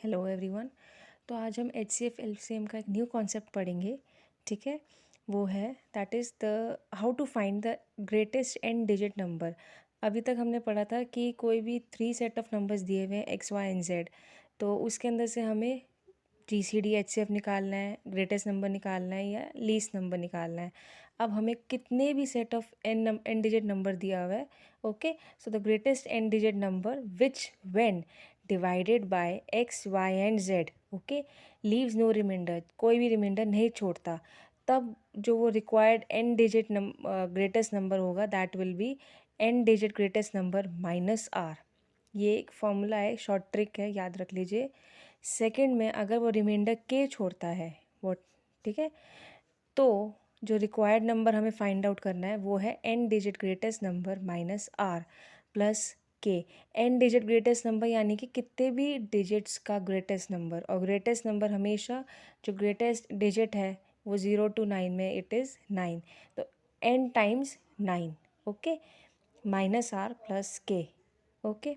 Hello everyone. तो आज हम H C F L C M का एक न्यू कॉन्सेप्ट पढ़ेंगे। ठीक है, वो है that is the how to find the greatest n digit number. अभी तक हमने पढ़ा था कि कोई भी 3 सेट ऑफ नंबर्स दिए हुए हैं एक्स वाई एंड जेड, तो उसके अंदर से हमें G C D H C F निकालना है, ग्रेटेस्ट नंबर निकालना है या लीस्ट नंबर निकालना है। अब हमें कितने भी set of n digit number दिया हुआ है। Okay, so the greatest n digit number which when divided by x y and z, okay, leaves no remainder, कोई भी रिमाइंडर नहीं छोड़ता, तब जो वो required n digit greatest number होगा that will be n digit greatest number minus r. ये एक फॉर्मूला है, शॉर्ट ट्रिक है, याद रख लीजिए। सेकंड में अगर वो रिमाइंडर के छोड़ता है वो, ठीक है, तो जो रिक्वायर्ड नंबर हमें फाइंड आउट करना है वो है n digit greatest number minus r plus K. N digit greatest number यानी कि कितने भी डिजिट्स का ग्रेटेस्ट नंबर, और ग्रेटेस्ट नंबर हमेशा जो ग्रेटेस्ट डिजिट है वो 0 to 9 में इट इज़ 9, तो n times 9, okay, minus r plus k. Okay,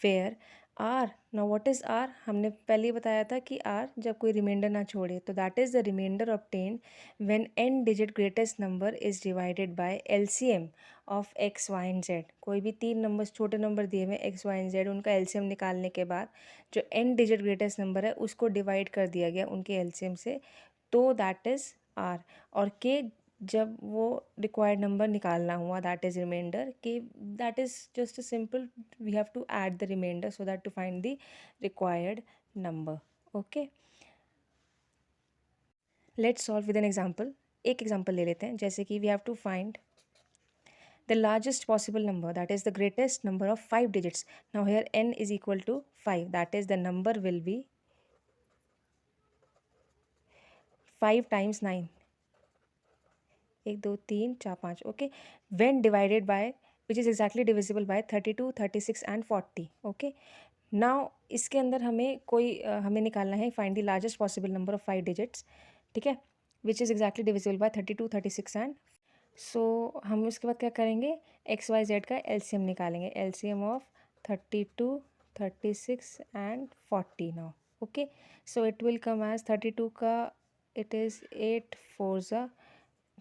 where r, now what is r, हमने पहले ही बताया था कि आर जब कोई रिमाइंडर ना छोड़े तो that is the remainder obtained when n digit greatest number is divided by LCM of x y and z. कोई भी 3 नंबर्स, छोटे नंबर दिए हुए एक्स वाई एंड जेड, उनका एलसीएम निकालने के बाद जो एन डिजिट ग्रेटेस्ट नंबर है उसको डिवाइड कर दिया गया उनके एलसीएम से, तो दैट इज़ आर। और के जब वो रिक्वायर्ड नंबर निकालना हुआ that is remainder K, that is just a simple, we have to add the remainder so that to find the required number. Okay, let's solve with an example. एक example ले लेते हैं, जैसे कि we have to find the largest possible number, that is the greatest number of 5 digits. Now here n is equal to 5, that is the number will be 5 times 9, 1 2 3 4 5, okay, when divided by which is exactly divisible by 32 36 and 40. Okay, now इसके अंदर हमें हमें निकालना है find the largest possible number of 5 digits, ठीक है, which is exactly divisible by 32 36 and, so हम उसके बाद क्या करेंगे, एक्स वाई जेड का एलसीएम निकालेंगे, LCM of 32 36 and 40 now. Okay, so it will come as 32 का इट इज़ 8 4 ज़ा,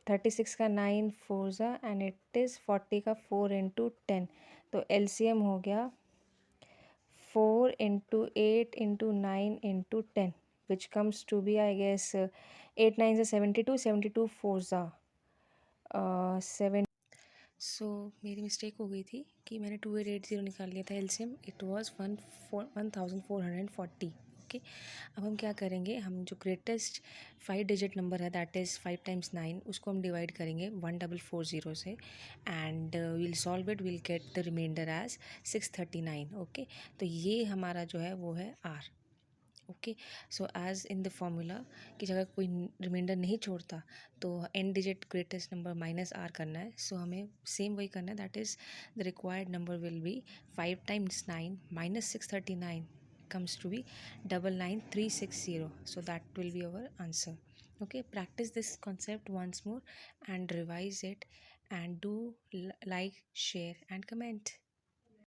36 का 9 4 ज़ा एंड इट इज़ 40 का 4 इंटू 10, तो एलसीएम हो गया 4 into 8 into 9 into 10, which comes to be, I guess, 8 9 is 72, 72 4 7। सो मेरी मिस्टेक हो गई थी कि मैंने 2880 निकाल लिया था एलसीएम, इट वाज 1440। ओके, अब हम क्या करेंगे, हम जो ग्रेटेस्ट 5 डिजिट नंबर है दैट इज़ 5 टाइम्स 9, उसको हम डिवाइड करेंगे 1440 से, and will solve it, will get the remainder as 639। Okay, तो ये हमारा जो है वो है r. Okay, so as in the formula कि अगर कोई रिमाइंडर नहीं छोड़ता तो n digit greatest number minus r करना है, सो हमें सेम वही करना है, that is the required number will be 5 times 9 minus 639 comes to be 99360, so that will be our answer. Okay, practice this concept once more and revise it, and do like, share and comment.